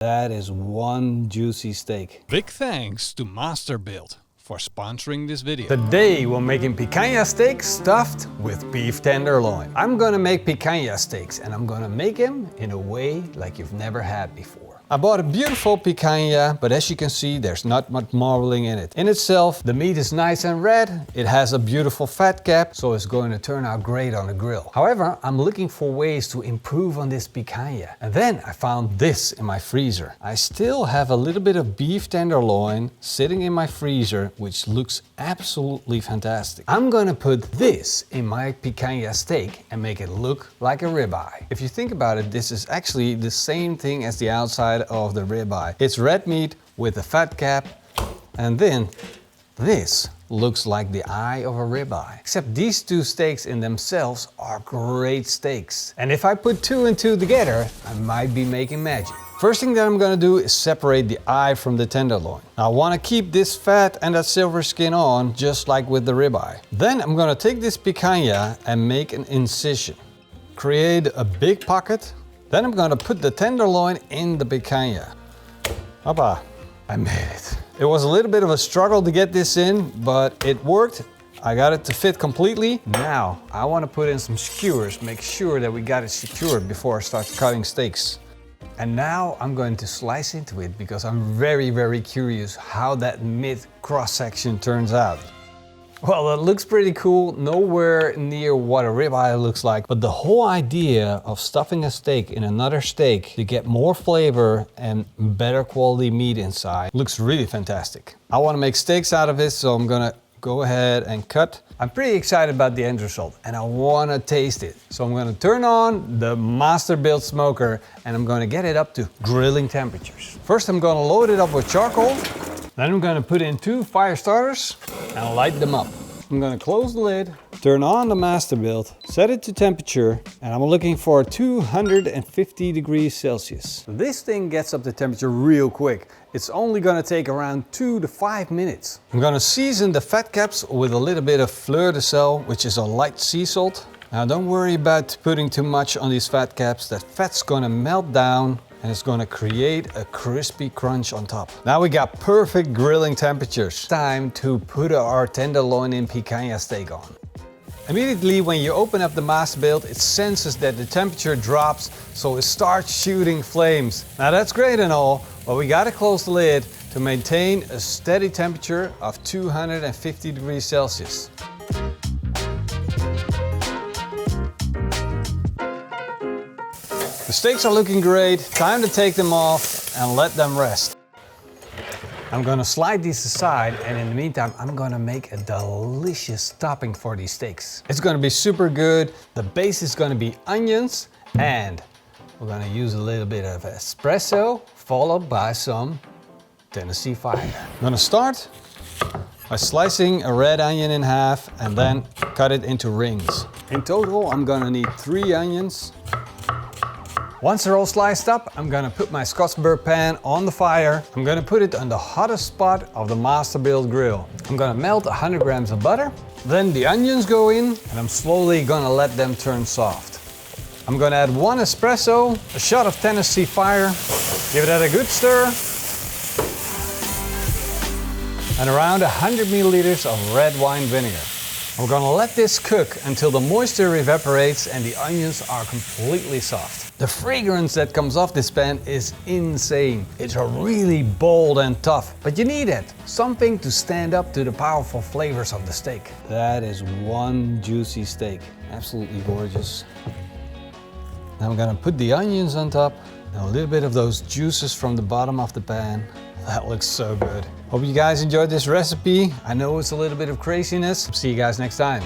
That is one juicy steak. Big thanks to Masterbuilt for sponsoring this video. Today we're making picanha steaks stuffed with beef tenderloin. I'm gonna make picanha steaks and I'm gonna make them in a way like you've never had before. I bought a beautiful picanha, but as you can see, there's not much marbling in it. In itself, the meat is nice and red. It has a beautiful fat cap, so it's going to turn out great on the grill. However, I'm looking for ways to improve on this picanha. And then I found this in my freezer. I still have a little bit of beef tenderloin sitting in my freezer, which looks absolutely fantastic. I'm gonna put this in my picanha steak and make it look like a ribeye. If you think about it, this is actually the same thing as the outside of the ribeye. It's red meat with a fat cap, and then this looks like the eye of a ribeye. Except these two steaks in themselves are great steaks. And if I put two and two together, I might be making magic. First thing that I'm gonna do is separate the eye from the tenderloin. Now, I wanna keep this fat and that silver skin on, just like with the ribeye. Then I'm gonna take this picanha and make an incision. Create a big pocket. Then I'm gonna put the tenderloin in the picanha. Hoppa, I made it. It was a little bit of a struggle to get this in, but it worked. I got it to fit completely. Now, I wanna put in some skewers, make sure that we got it secured before I start cutting steaks. And now I'm going to slice into it because I'm very, very curious how that mid cross section turns out. Well, it looks pretty cool, nowhere near what a ribeye looks like, but the whole idea of stuffing a steak in another steak to get more flavor and better quality meat inside looks really fantastic. I want to make steaks out of it, so I'm gonna go ahead and cut. I'm pretty excited about the end result and I want to taste it. So I'm going to turn on the Masterbuilt smoker and I'm going to get it up to grilling temperatures. First I'm going to load it up with charcoal. Then I'm going to put in 2 fire starters and light them up. I'm going to close the lid, turn on the Masterbuilt, set it to temperature, and I'm looking for 250 degrees Celsius. This thing gets up to temperature real quick. It's only going to take around 2 to 5 minutes. I'm going to season the fat caps with a little bit of fleur de sel, which is a light sea salt. Now don't worry about putting too much on these fat caps. That fat's going to melt down and it's going to create a crispy crunch on top. Now we got perfect grilling temperatures. Time to put our tenderloin in picanha steak on. Immediately when you open up the Masterbuilt, it senses that the temperature drops, so it starts shooting flames. Now that's great and all, but we gotta close the lid to maintain a steady temperature of 250 degrees Celsius. The steaks are looking great. Time to take them off and let them rest. I'm gonna slide these aside, and in the meantime, I'm gonna make a delicious topping for these steaks. It's gonna be super good. The base is gonna be onions, and we're gonna use a little bit of espresso, followed by some Tennessee fire. I'm gonna start by slicing a red onion in half and then cut it into rings. In total, I'm gonna need 3 onions. Once they're all sliced up, I'm gonna put my Scotch-Burr pan on the fire. I'm gonna put it on the hottest spot of the Masterbuilt grill. I'm gonna melt 100 grams of butter. Then the onions go in, and I'm slowly gonna let them turn soft. I'm gonna add 1 espresso, a shot of Tennessee fire, give that a good stir, and around 100 milliliters of red wine vinegar. We're gonna let this cook until the moisture evaporates and the onions are completely soft. The fragrance that comes off this pan is insane. It's really bold and tough, but you need it. Something to stand up to the powerful flavors of the steak. That is one juicy steak. Absolutely gorgeous. Now I'm gonna put the onions on top and a little bit of those juices from the bottom of the pan. That looks so good. Hope you guys enjoyed this recipe. I know it's a little bit of craziness. See you guys next time.